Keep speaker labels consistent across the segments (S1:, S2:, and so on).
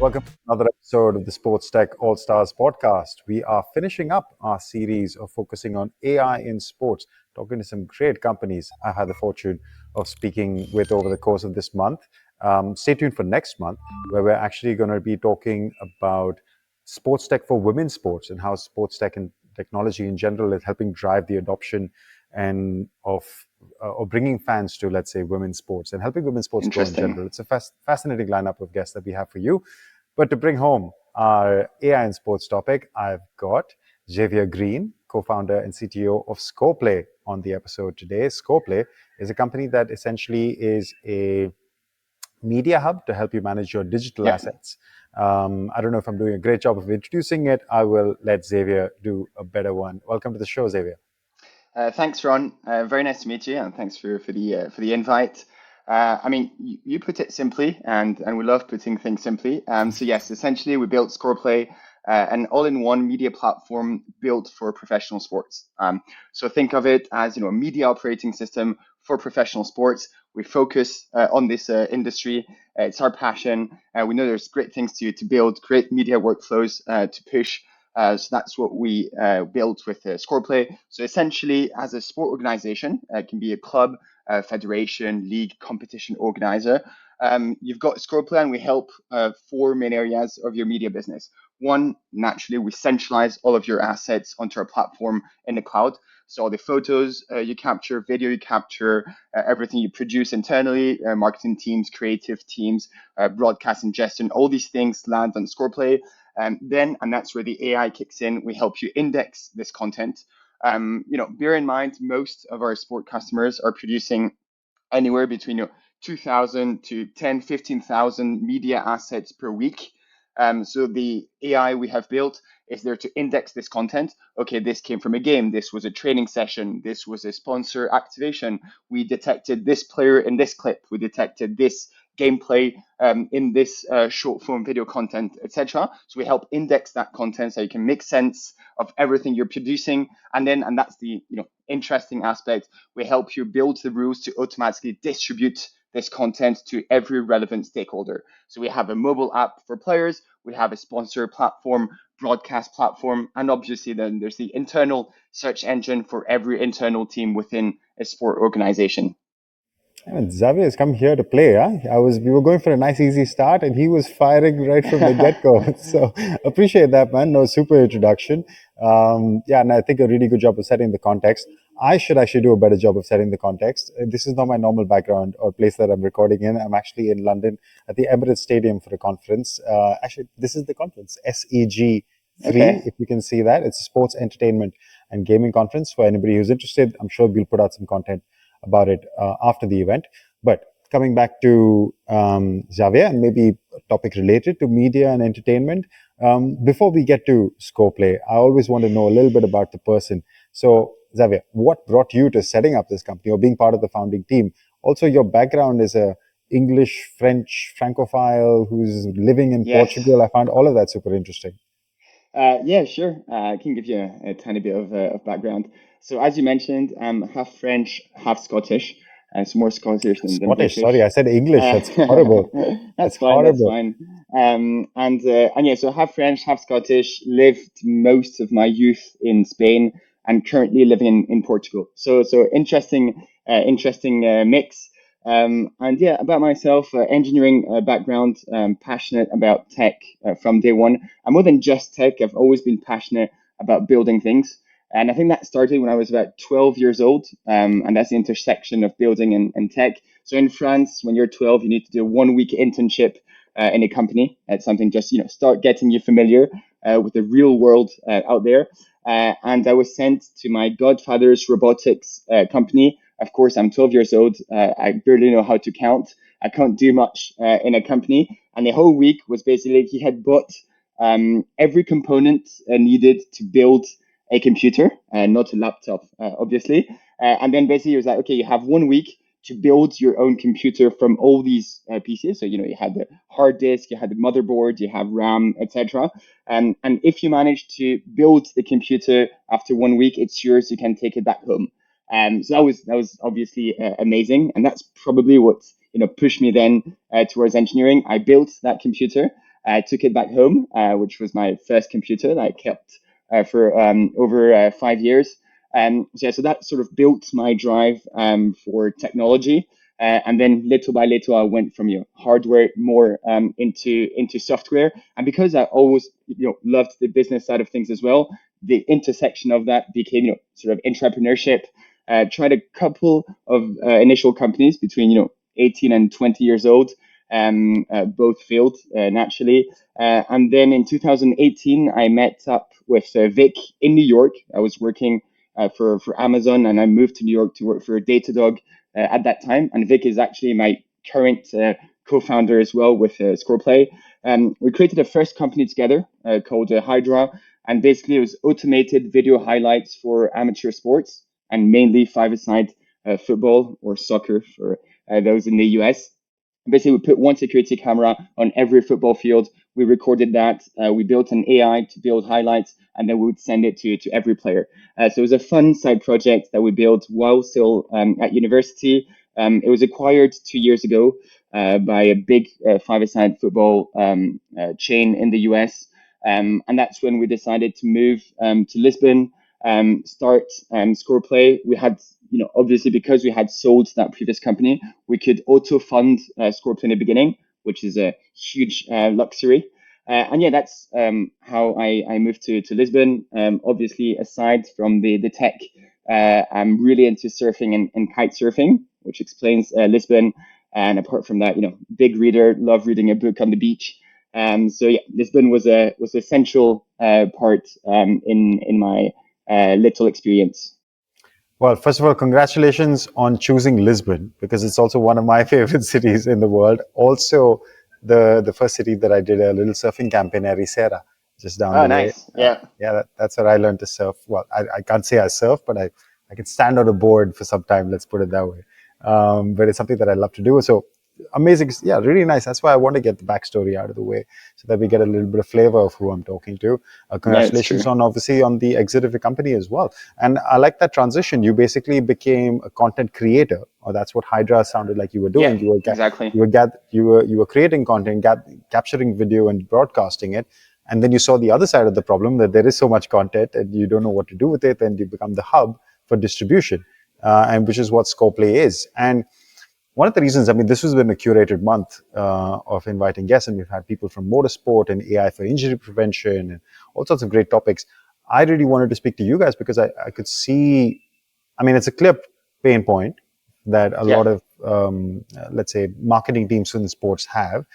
S1: Welcome to another episode of the SportsTech ALLSTARS podcast. We are finishing up our series of focusing on AI in sports, talking to some great companies I had the fortune of speaking with over the course of this month. Stay tuned for next month, where we're actually going to be talking about sports tech for women's sports and how sports tech and technology in general is helping drive the adoption and of bringing fans to, let's say, women's sports and helping women's sports grow in general. It's a fascinating lineup of guests that we have for you. But to bring home our AI and sports topic, I've got Xavier Green, co-founder and CTO of ScorePlay, on the episode today. ScorePlay is a company that essentially is a media hub to help you manage your digital assets. I don't know if I'm doing a great job of introducing it. I will let Xavier do a better one. Welcome to the show, Xavier.
S2: Thanks, Ron. Very nice to meet you, and thanks for the invite. I mean, you put it simply, and we love putting things simply. So yes, essentially, we built ScorePlay, an all-in-one media platform built for professional sports. So think of it as a media operating system for professional sports. We focus on this industry. It's our passion. We know there's great things to build, great media workflows to push. So that's what we built with ScorePlay. So essentially, as a sport organization, it can be a club, federation, league, competition organizer. You've got ScorePlay, and we help four main areas of your media business. One, naturally, we centralize all of your assets onto our platform in the cloud. So all the photos you capture, video you capture, everything you produce internally, marketing teams, creative teams, broadcast ingestion, all these things land on ScorePlay. And that's where the AI kicks in. We help you index this content. Bear in mind, most of our sport customers are producing anywhere between 2,000 to 10, 15,000 media assets per week. So the AI we have built is there to index this content. Okay, this came from a game. This was a training session. This was a sponsor activation. We detected this player in this clip. We detected this gameplay in this short form video content, etc. So we help index that content so you can make sense of everything you're producing. And that's the interesting aspect. We help you build the rules to automatically distribute this content to every relevant stakeholder. So we have a mobile app for players, we have a sponsor platform, broadcast platform, and obviously then there's the internal search engine for every internal team within a sport organization.
S1: And Xavier has come here to play. Huh? We were going for a nice easy start, and he was firing right from the get-go. So appreciate that, man. No, super introduction. And I think a really good job of setting the context. I should actually do a better job of setting the context. This is not my normal background or place that I'm recording in. I'm actually in London at the Emirates Stadium for a conference. Actually, this is the conference, SEG3, if you can see that. It's a sports, entertainment, and gaming conference. For anybody who's interested, I'm sure we'll put out some content about it after the event. But coming back to Xavier, and maybe a topic related to media and entertainment, before we get to ScorePlay, I always want to know a little bit about the person. So Xavier, what brought you to setting up this company or being part of the founding team? Also, your background is a English, French Francophile who's living in Portugal. I found all of that super interesting.
S2: Yeah, sure. I can give you a tiny bit of background. So as you mentioned, I'm half French, half Scottish. So more Scottish than
S1: Scottish.
S2: British.
S1: Sorry, I said English. That's horrible.
S2: That's fine. Horrible. That's fine. And yeah, so half French, half Scottish. Lived most of my youth in Spain, and currently living in Portugal. So interesting mix. And yeah, about myself, engineering background, passionate about tech from day one. And more than just tech, I've always been passionate about building things. And I think that started when I was about 12 years old. And that's the intersection of building and tech. So in France, when you're 12, you need to do a 1-week internship in a company. It's something just, start getting you familiar with the real world out there. And I was sent to my godfather's robotics company. Of course, I'm 12 years old. I barely know how to count. I can't do much in a company. And the whole week was basically he had bought every component needed to build a computer, not a laptop, obviously. And then basically he was like, okay, you have 1 week to build your own computer from all these pieces. So, you had the hard disk, you had the motherboard, you have RAM, etc. And if you manage to build the computer after 1 week, it's yours. You can take it back home. So that was obviously amazing, and that's probably what pushed me then towards engineering. I built that computer, I took it back home, which was my first computer that I kept for over 5 years. So, yeah, so that sort of built my drive for technology. And then little by little, I went from hardware more into software. And because I always loved the business side of things as well, the intersection of that became sort of entrepreneurship. Tried a couple of initial companies between 18 and 20 years old. Both failed naturally. And then in 2018, I met up with Vic in New York. I was working for Amazon, and I moved to New York to work for Datadog at that time. And Vic is actually my current co-founder as well with ScorePlay. We created a first company together called Hydra, and basically it was automated video highlights for amateur sports and mainly five-a-side football or soccer for those in the US. Basically, we put one security camera on every football field. We recorded that. We built an AI to build highlights, and then we would send it to every player. So it was a fun side project that we built while still at university. It was acquired 2 years ago by a big five-a-side football chain in the US. And that's when we decided to move to Lisbon, start ScorePlay. We had, obviously because we had sold that previous company, we could auto fund ScorePlay in the beginning, which is a huge luxury. And yeah, that's how I moved to Lisbon. Obviously, aside from the tech, I'm really into surfing and kite surfing, which explains Lisbon. And apart from that, big reader, love reading a book on the beach. So yeah, Lisbon was a central part in my little experience.
S1: Well, first of all, congratulations on choosing Lisbon because it's also one of my favorite cities in the world. Also, the first city that I did a little surfing campaign, Ericeira, just down
S2: Oh,
S1: the way.
S2: nice. Yeah.
S1: Yeah, that's where I learned to surf. Well, I can't say I surf, but I can stand on a board for some time. Let's put it that way. But it's something that I love to do. So amazing. Yeah, really nice. That's why I want to get the backstory out of the way so that we get a little bit of flavor of who I'm talking to.
S2: Yeah, it's
S1: Congratulations
S2: true.
S1: on obviously on the exit of your company as well. And I like that transition. You basically became a content creator, or that's what Hydra sounded like you were
S2: Yeah,
S1: doing.
S2: exactly.
S1: You were creating content, capturing video and broadcasting it. And then you saw the other side of the problem that there is so much content and you don't know what to do with it, and you become the hub for distribution, and which is what ScorePlay is. And one of the reasons, I mean, this has been a curated month of inviting guests, and we've had people from motorsport and AI for injury prevention and all sorts of great topics. I really wanted to speak to you guys because I could see, I mean, it's a clear pain point that a
S2: Yeah.
S1: lot of, let's say, marketing teams in sports have.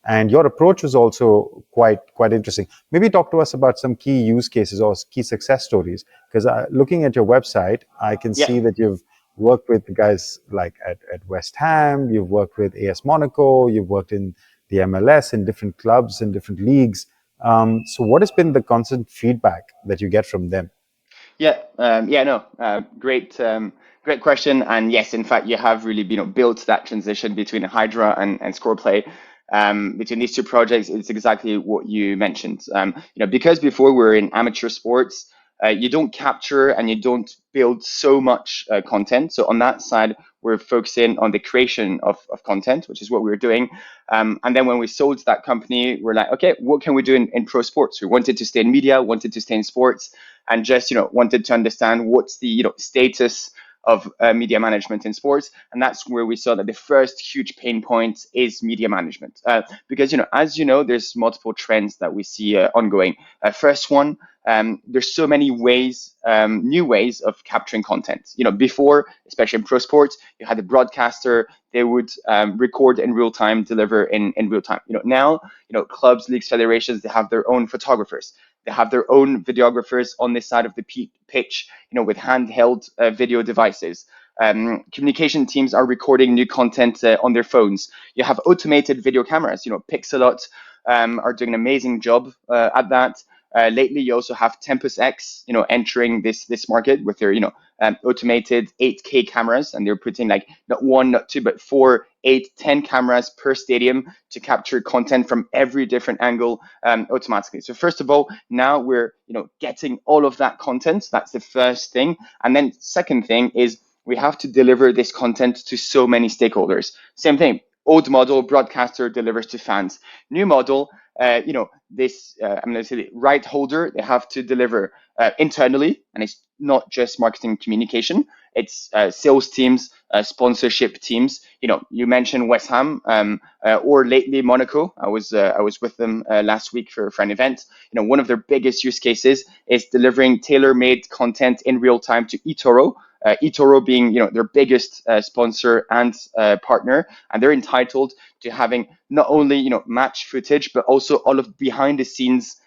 S1: And your approach was also quite interesting. Maybe talk to us about some key use cases or key success stories. Because looking at your website, I can
S2: Yeah.
S1: see that you've worked with guys like at West Ham, you've worked with AS Monaco, you've worked in the MLS in different clubs and different leagues. So what has been the constant feedback that you get from them?
S2: Yeah, yeah, no, great question. And yes, in fact, you have really, built that transition between Hydra and ScorePlay. Between these two projects, it's exactly what you mentioned. Because before we were in amateur sports, you don't capture and you don't build so much content. So on that side, we're focusing on the creation of content, which is what we were doing. And then when we sold that company, we're like, okay, what can we do in pro sports? We wanted to stay in media, wanted to stay in sports, and just wanted to understand what's the status of media management in sports. And that's where we saw that the first huge pain point is media management, because as you know, there's multiple trends that we see ongoing. First one, there's so many ways, new ways of capturing content. Before, especially in pro sports, you had a broadcaster. They would record in real time, deliver in real time. Now, clubs, leagues, federations, they have their own photographers. They have their own videographers on this side of the pitch, with handheld video devices. Communication teams are recording new content on their phones. You have automated video cameras. Pixelot are doing an amazing job at that. Lately, you also have Tempus X, entering this market with their, automated 8K cameras, and they're putting like not one, not two, but 4, 8, 10 cameras per stadium to capture content from every different angle automatically. So first of all, now we're getting all of that content. That's the first thing, and then second thing is we have to deliver this content to so many stakeholders. Same thing. Old model, broadcaster delivers to fans. New model, this I'm going to say the right holder, they have to deliver internally, and it's not just marketing communication. It's sales teams, sponsorship teams. You mentioned West Ham, or lately Monaco. I was with them last week for an event. One of their biggest use cases is delivering tailor-made content in real time to eToro. eToro being their biggest sponsor and partner, and they're entitled to having not only match footage but also all of behind the scenes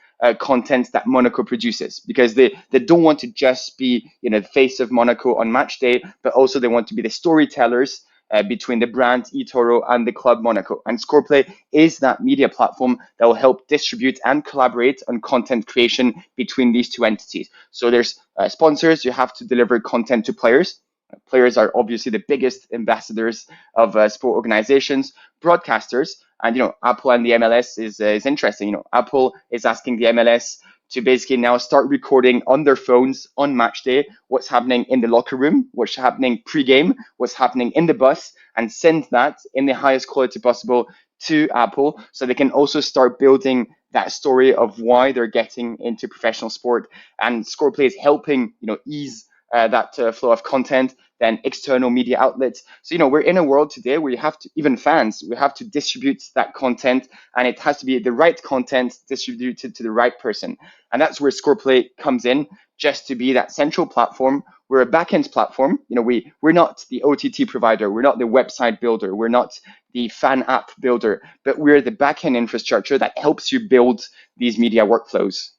S2: content that Monaco produces, because they don't want to just be the face of Monaco on match day, but also they want to be the storytellers between the brand eToro and the club Monaco. And ScorePlay is that media platform that will help distribute and collaborate on content creation between these two entities. So there's sponsors, you have to deliver content to players. Players are obviously the biggest ambassadors of sport organizations, broadcasters, and Apple and the MLS is interesting. Apple is asking the MLS to basically now start recording on their phones on match day what's happening in the locker room, what's happening pre-game, what's happening in the bus, and send that in the highest quality possible to Apple, so they can also start building that story of why they're getting into professional sport. And ScorePlay is helping ease that flow of content, then external media outlets. So we're in a world today where you have to, even fans, we have to distribute that content, and it has to be the right content distributed to the right person. And that's where ScorePlay comes in, just to be that central platform. We're a backend platform. We're not the OTT provider, we're not the website builder, we're not the fan app builder, but we're the backend infrastructure that helps you build these media workflows.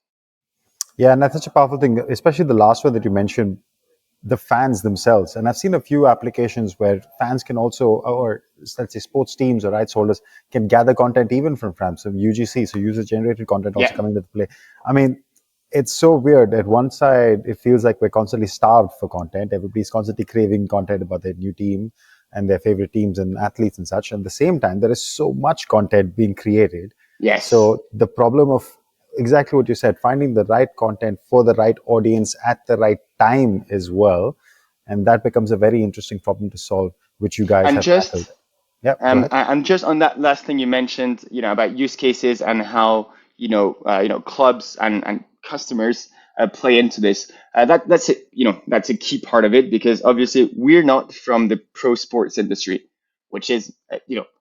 S1: Yeah, and that's such a powerful thing, especially the last one that you mentioned, the fans themselves. And I've seen a few applications where fans can also, or let's say sports teams or rights holders, can gather content even from fans. So UGC, so user generated content also coming to the play. I mean, it's so weird. At one side, it feels like we're constantly starved for content. Everybody's constantly craving content about their new team and their favorite teams and athletes and such. At the same time, there is so much content being created.
S2: Yes.
S1: So the problem of exactly what you said, finding the right content for the right audience at the right time as well. And that becomes a very interesting problem to solve, which you guys
S2: And
S1: have tackled.
S2: just
S1: Yeah, go ahead.
S2: and just on that last thing you mentioned, about use cases and how clubs and customers play into this. That's it. That's a key part of it, because obviously we're not from the pro sports industry, which is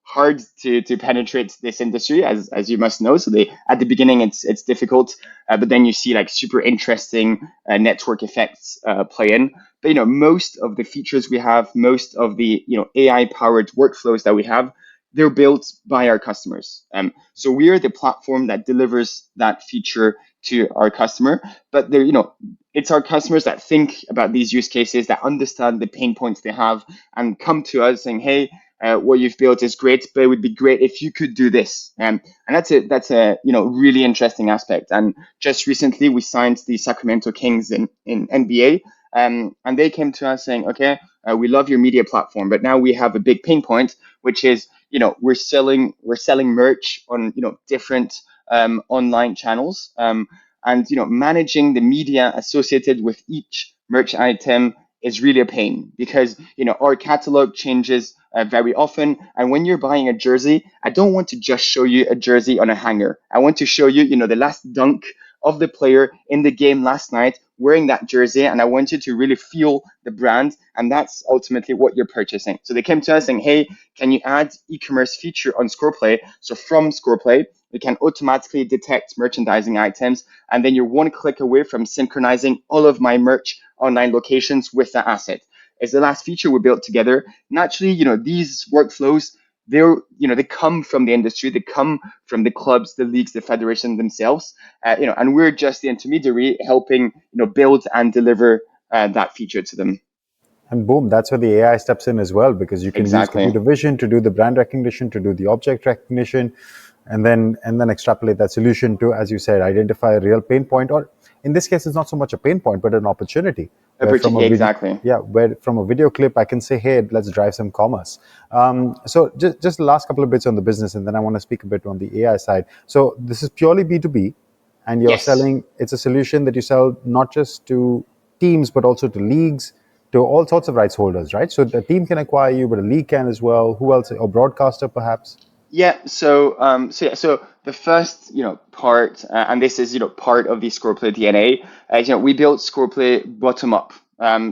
S2: hard to penetrate this industry, as you must know. So they, at the beginning, it's difficult, but then you see like super interesting network effects play in. But most of the features we have, most of the AI powered workflows that we have, they're built by our customers. So we are the platform that delivers that feature to our customer. But they're it's our customers that think about these use cases, that understand the pain points they have, and come to us saying, "Hey, what you've built is great, but it would be great if you could do this." And that's a really interesting aspect. And just recently, we signed the Sacramento Kings in NBA. And they came to us saying, okay, we love your media platform, but now we have a big pain point, which is, we're selling merch on, different online channels. And, managing the media associated with each merch item is really a pain, because, our catalog changes very often. And when you're buying a jersey, I don't want to just show you a jersey on a hanger. I want to show you, the last dunk of the player in the game last night wearing that jersey, and I want you to really feel the brand, and that's ultimately what you're purchasing. So they came to us saying, hey, can you add e-commerce feature on ScorePlay? So from ScorePlay, we can automatically detect merchandising items, and then you're one click away from synchronizing all of my merch online locations with that asset. It's the last feature we built together. Naturally, these workflows, they come from the industry, they come from the clubs, the leagues, the federation themselves, and we're just the intermediary helping build and deliver that feature to them.
S1: And boom, that's where the AI steps in as well, because you can use
S2: Exactly.
S1: computer vision to do the brand recognition, to do the object recognition, and then extrapolate that solution to, as you said, identify a real pain point, or in this case, it's not so much a pain point, but an opportunity. Where from a video,
S2: Exactly.
S1: where from a video clip, I can say, hey, let's drive some commerce. So just the last couple of bits on the business, and then I want to speak a bit on the AI side. So this is purely B2B, and you're
S2: Yes.
S1: selling, it's a solution that you sell not just to teams, but also to leagues, to all sorts of rights holders, right? So the team can acquire you, but a league can as well. Who else? Or broadcaster, perhaps?
S2: Yeah. So the first, part, and this is, part of the ScorePlay DNA. We built ScorePlay bottom up.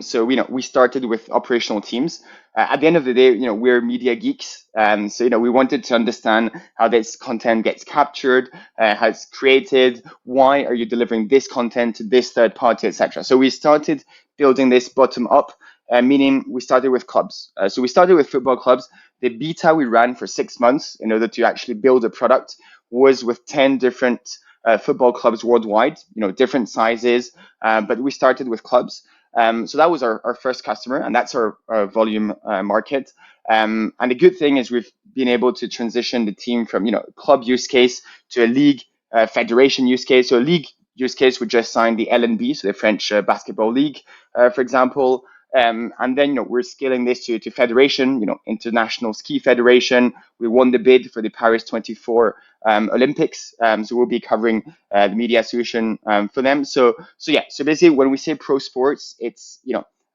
S2: So, we started with operational teams. At the end of the day, we're media geeks. So, we wanted to understand how this content gets captured, how it's created, why are you delivering this content to this third party, etc. So we started building this bottom up, meaning we started with clubs. So we started with football clubs. The beta we ran for 6 months in order to actually build a product was with 10 different football clubs worldwide, different sizes, but we started with clubs. So that was our first customer, and that's our volume market. And the good thing is we've been able to transition the team from, club use case to a league federation use case. So a league use case, we just signed the LNB, so the French Basketball League, for example. And then, we're scaling this to federation, International Ski Federation. We won the bid for the Paris 24 Olympics. So we'll be covering the media solution for them. So basically, when we say pro sports, it's,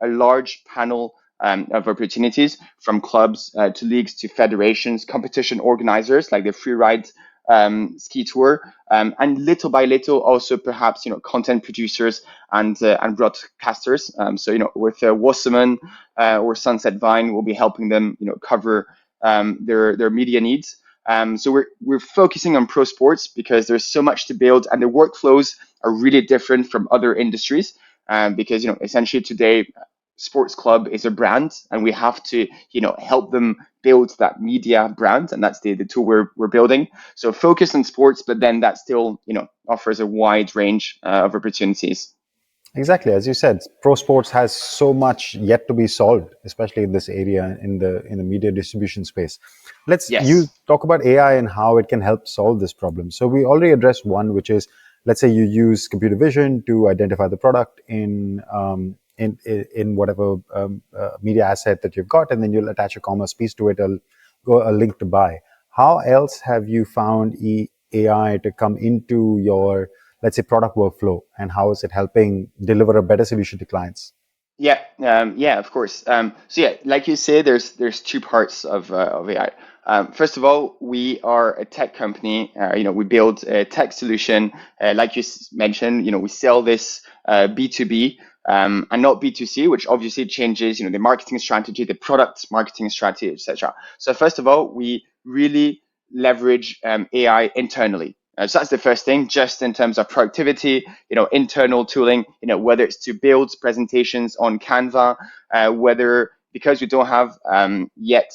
S2: a large panel of opportunities from clubs to leagues to federations, competition organizers like the Freeride ski tour, and little by little also perhaps content producers and broadcasters. So with Wasserman or Sunset Vine, we'll be helping them cover their media needs. So we're focusing on pro sports because there's so much to build, and the workflows are really different from other industries. Because essentially today, sports club is a brand, and we have to help them build that media brand, and that's the tool we're building. So focus on sports, but then that still offers a wide range of opportunities.
S1: Exactly, as you said, pro sports has so much yet to be solved, especially in this area in the media distribution space. Let's you
S2: Yes.
S1: talk about AI and how it can help solve this problem. So we already addressed one, which is, let's say you use computer vision to identify the product in whatever media asset that you've got, and then you'll attach a commerce piece to it, a link to buy. How else have you found AI to come into your, let's say, product workflow, and how is it helping deliver a better solution to clients?
S2: Yeah, of course. So yeah, like you say, there's two parts of AI. First of all, we are a tech company. We build a tech solution. Like you mentioned, we sell this B2B and not B2C, which obviously changes, the marketing strategy, the product marketing strategy, etc. So first of all, we really leverage AI internally. So that's the first thing, just in terms of productivity, internal tooling, whether it's to build presentations on Canva, whether because we don't have yet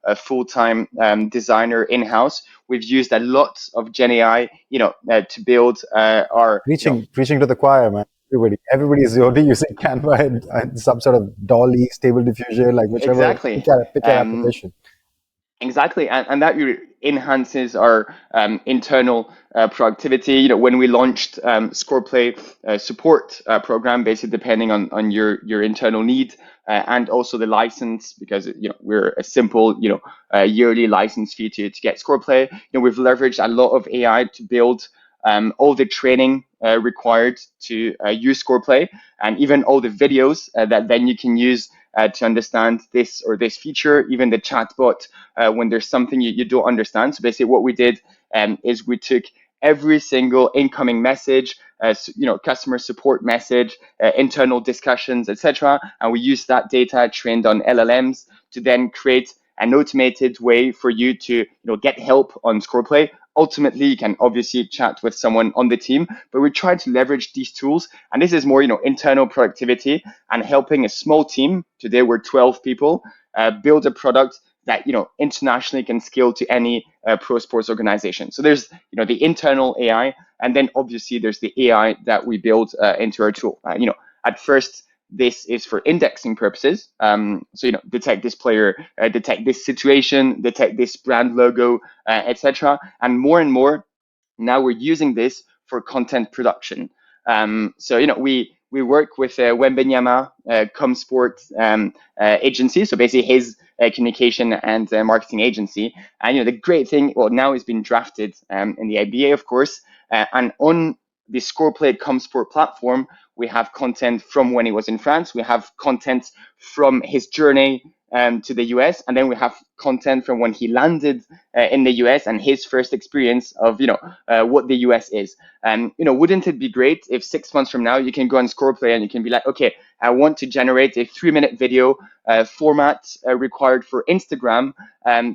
S2: a full-time designer in-house, we've used a lot of Gen AI, to build our,
S1: Preaching to the choir, man. Everybody is only using Canva and some sort of Dolly, Stable Diffusion, like whichever.
S2: exactly.
S1: Pick your
S2: Um,
S1: application.
S2: Exactly, and that really enhances our internal productivity. When we launched ScorePlay support program, basically depending on your internal need and also the license, because we're a simple yearly license fee to get ScorePlay. We've leveraged a lot of AI to build all the training required to use ScorePlay, and even all the videos that then you can use to understand this or this feature, even the chatbot when there's something you don't understand. So basically what we did is we took every single incoming message, customer support message, internal discussions, etc. And we used that data trained on LLMs to then create an automated way for you to get help on ScorePlay. Ultimately, you can obviously chat with someone on the team, but we try to leverage these tools. And this is more, internal productivity and helping a small team. Today, we're 12 people, build a product that, internationally can scale to any pro sports organization. So there's, the internal AI, and then obviously there's the AI that we build into our tool. At first, this is for indexing purposes. So, detect this player, detect this situation, detect this brand logo, etc. And more, now we're using this for content production. So, we work with Wembenyama Comsport agency. So basically his communication and marketing agency. And, the great thing, well, now it's been drafted in the IBA, of course, and on the ScorePlay Comsport platform, we have content from when he was in France. We have content from his journey to the US, and then we have content from when he landed in the US and his first experience of what the US is. Wouldn't it be great if 6 months from now you can go on ScorePlay and you can be like, okay, I want to generate a 3-minute video format required for Instagram,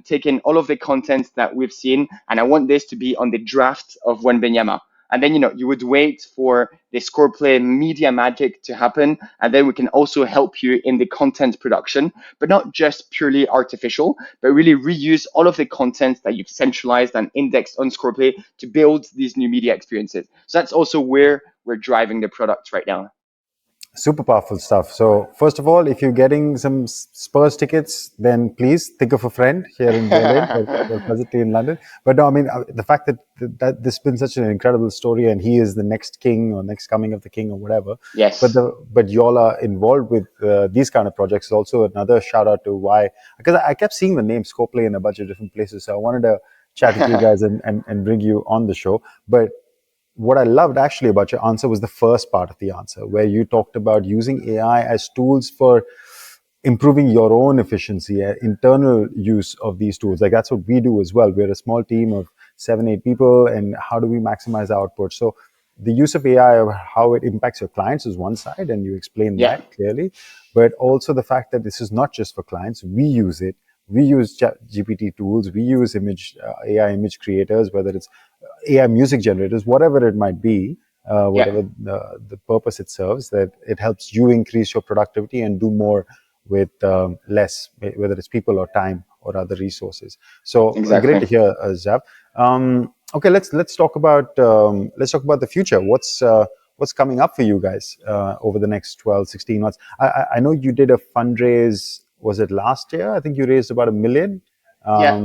S2: taking all of the content that we've seen, and I want this to be on the draft of Wenbenyama. And then you would wait for the ScorePlay media magic to happen, and then we can also help you in the content production, but not just purely artificial, but really reuse all of the content that you've centralized and indexed on ScorePlay to build these new media experiences. So that's also where we're driving the product right now.
S1: Super powerful stuff. So first of all, if you're getting some Spurs tickets, then please think of a friend here in Berlin or presently in London. But no, I mean, the fact that this has been such an incredible story, and he is the next king or next coming of the king or whatever.
S2: Yes.
S1: But y'all are involved with these kind of projects is also another shout out to why, because I kept seeing the name ScorePlay in a bunch of different places. So I wanted to chat with you guys and bring you on the show. But what I loved actually about your answer was the first part of the answer, where you talked about using AI as tools for improving your own efficiency, internal use of these tools. Like that's what we do as well. We're a small team of 7, 8 people, and how do we maximize output? So the use of AI, how it impacts your clients is one side, and you explain
S2: Yeah,
S1: that clearly. But also the fact that this is not just for clients. We use it. We use GPT tools. We use AI image creators, whether it's AI music generators, whatever it might be,
S2: yeah,
S1: whatever the purpose it serves, that it helps you increase your productivity and do more with less, whether it's people or time or other resources. So great
S2: exactly.
S1: to hear, Zav. Okay, let's talk about the future. What's coming up for you guys over the next 12, 16 months? I know you did a fundraise. Was it last year? I think you raised about 1 million.
S2: Yeah.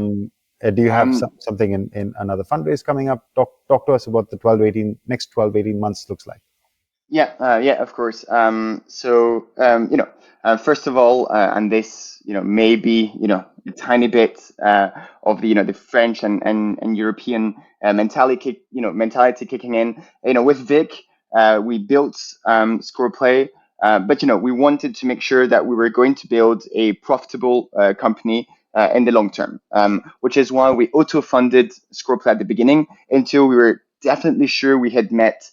S1: Do you have
S2: Um,
S1: something in another fundraise coming up? Talk to us about the 12 18 next 12 18 months looks like.
S2: yeah, of course. First of all, and this, may be, a tiny bit of the, the French and European mentality kicking in. With Vic, we built ScorePlay, but we wanted to make sure that we were going to build a profitable company in the long term, which is why we auto-funded ScorePlay at the beginning until we were definitely sure we had met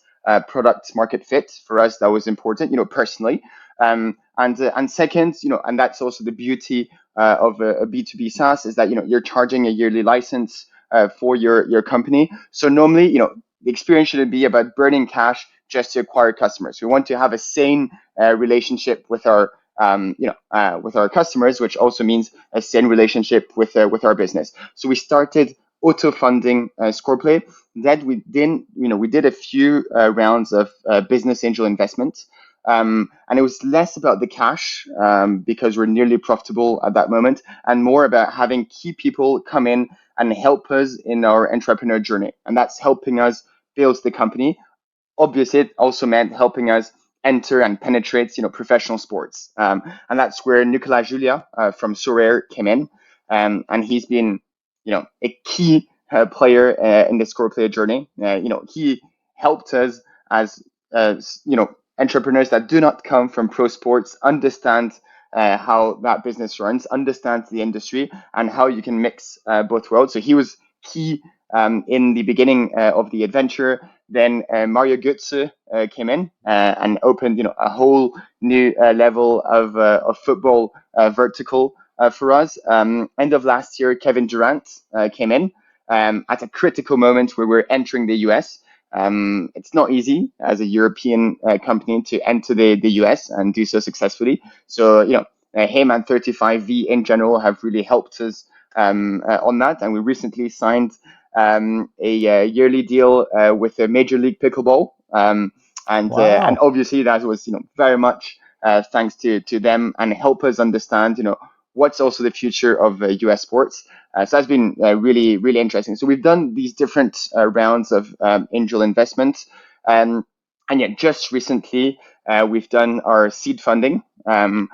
S2: product market fit. For us, that was important, personally. And second, and that's also the beauty of a B2B SaaS, is that you're charging a yearly license for your company. So normally, the experience shouldn't be about burning cash just to acquire customers. We want to have a sane relationship with our with our customers, which also means a sane relationship with our business. So we started auto funding ScorePlay. That we did a few rounds of business angel investment. And it was less about the cash because we're nearly profitable at that moment, and more about having key people come in and help us in our entrepreneur journey. And that's helping us build the company. Obviously, it also meant helping us enter and penetrate, professional sports. And that's where Nicolas Julia from Sorare came in. And he's been, a key player in the ScorePlay journey. He helped us as, entrepreneurs that do not come from pro sports understand how that business runs, understand the industry, and how you can mix both worlds. So he was key in the beginning of the adventure. Then Mario Götze came in and opened, a whole new level of football vertical for us. End of last year, Kevin Durant came in at a critical moment where we're entering the US. It's not easy as a European company to enter the US and do so successfully. So, him and 35V in general have really helped us on that. And we recently signed a yearly deal with a Major League Pickleball. And
S1: Wow.
S2: obviously that was, very much thanks to them, and help us understand, what's also the future of US sports. So that's been really, really interesting. So we've done these different rounds of angel investment. And yet just recently, we've done our seed funding. We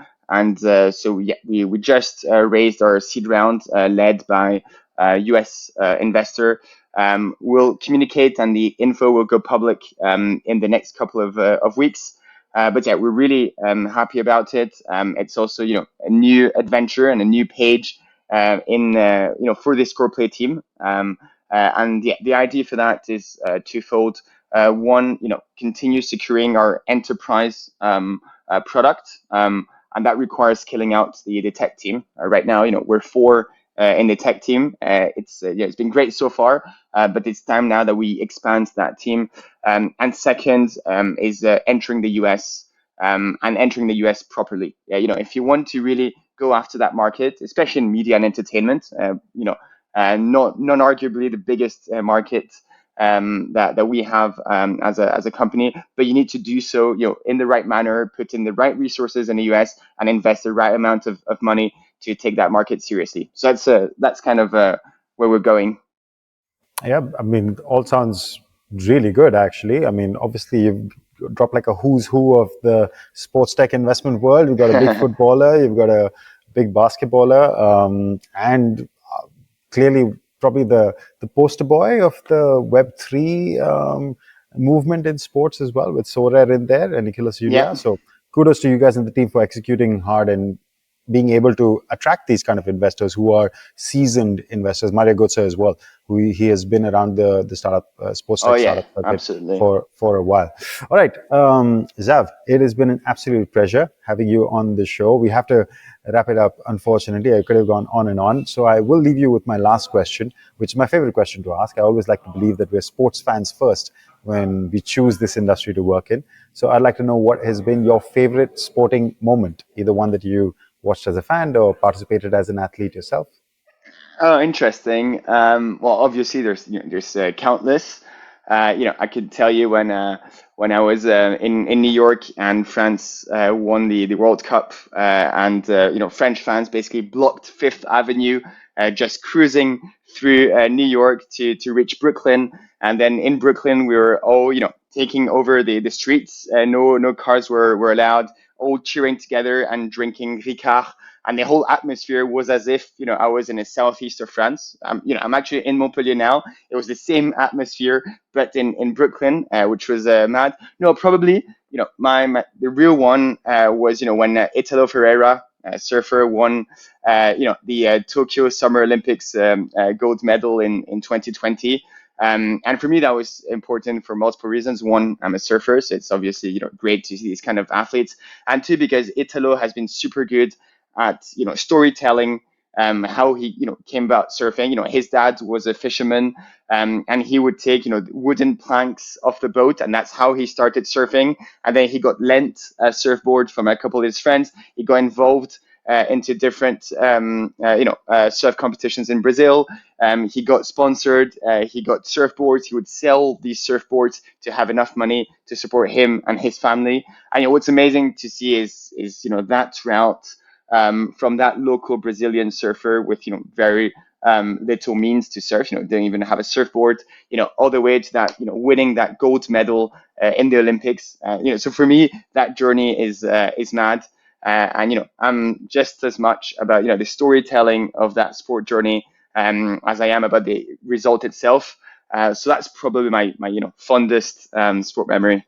S2: just raised our seed round led by US investor. We'll communicate, and the info will go public in the next couple of weeks. But yeah, we're really happy about it. It's also, a new adventure and a new page for the ScorePlay team. And the idea for that is twofold. One, continue securing our enterprise product, and that requires scaling out the tech team. Right now, we're four in the tech team. It's been great so far, but it's time now that we expand that team. And second is entering the US and entering the US properly. If you want to really go after that market, especially in media and entertainment, non-arguably the biggest market that we have as a company, but you need to do so in the right manner, put in the right resources in the US, and invest the right amount of money to take that market seriously. So that's kind of where we're going.
S1: Yeah, I mean, all sounds really good, actually. I mean, obviously, you've dropped like a who's who of the sports tech investment world. You've got a big footballer, you've got a big basketballer, and clearly, probably the poster boy of the Web3 movement in sports as well, with Sorare in there and Nicolas Julia.
S2: Yeah.
S1: So, kudos to you guys and the team for executing hard and being able to attract these kind of investors who are seasoned investors. Mario Götze as well, who he has been around the startup sports
S2: Oh
S1: tech
S2: yeah,
S1: startup circuit
S2: absolutely.
S1: for a while. All right, Xav, it has been an absolute pleasure having you on the show. We have to wrap it up. Unfortunately, I could have gone on and on, so I will leave you with my last question, which is my favorite question to ask. I always like to believe that we're sports fans first when we choose this industry to work in. So I'd like to know what has been your favorite sporting moment, either one that you watched as a fan or participated as an athlete yourself?
S2: Oh, interesting. Well, obviously, there's countless. I could tell you when I was in New York and France won the World Cup, and French fans basically blocked Fifth Avenue, just cruising through New York to reach Brooklyn, and then in Brooklyn we were all taking over the streets. No cars were allowed. All cheering together and drinking Ricard, and the whole atmosphere was as if I was in the southeast of France. I'm actually in Montpellier now. It was the same atmosphere, but in Brooklyn, which was mad. No, probably the real one was when Italo Ferreira, surfer, won the Tokyo Summer Olympics gold medal in 2020. And for me, that was important for multiple reasons. One, I'm a surfer, so it's obviously great to see these kind of athletes, and two, because Italo has been super good at storytelling, how he came about surfing. His dad was a fisherman, and he would take wooden planks off the boat, and that's how he started surfing. And then he got lent a surfboard from a couple of his friends. He got involved into different surf competitions in Brazil. He got sponsored. He got surfboards. He would sell these surfboards to have enough money to support him and his family. And what's amazing to see is that route from that local Brazilian surfer with very little means to surf, didn't even have a surfboard, all the way to that winning that gold medal in the Olympics. So for me, that journey is mad. And I'm just as much about the storytelling of that sport journey as I am about the result itself. So that's probably my fondest sport memory.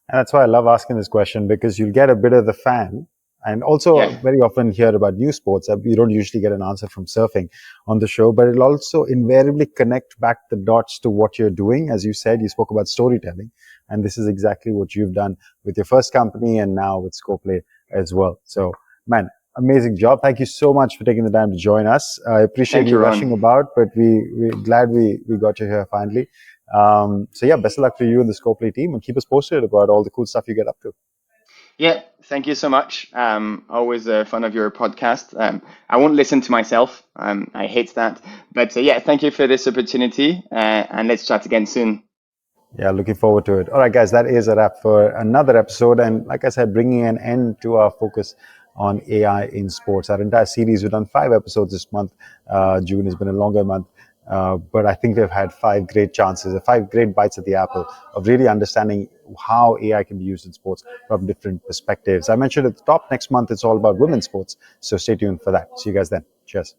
S1: And that's why I love asking this question, because you'll get a bit of the fan. And also,
S2: Yeah.
S1: very often hear about new sports. You don't usually get an answer from surfing on the show, but it'll also invariably connect back the dots to what you're doing. As you said, you spoke about storytelling, and this is exactly what you've done with your first company and now with ScorePlay as well. So, man, amazing job. Thank you so much for taking the time to join us. I appreciate
S2: Thank you,
S1: you rushing
S2: Ron.
S1: about, but we're glad we got you here finally. So yeah, best of luck to you and the ScorePlay team, and keep us posted about all the cool stuff you get up to.
S2: Yeah, thank you so much. Always a fan of your podcast. I won't listen to myself. I hate that. But yeah, thank you for this opportunity, and let's chat again soon.
S1: Yeah, looking forward to it. All right, guys, that is a wrap for another episode. And like I said, bringing an end to our focus on AI in sports. Our entire series, we've done 5 episodes this month. June has been a longer month. But I think we've had 5 great chances, 5 great bites at the apple of really understanding how AI can be used in sports from different perspectives. I mentioned at the top, next month it's all about women's sports. So stay tuned for that. See you guys then. Cheers.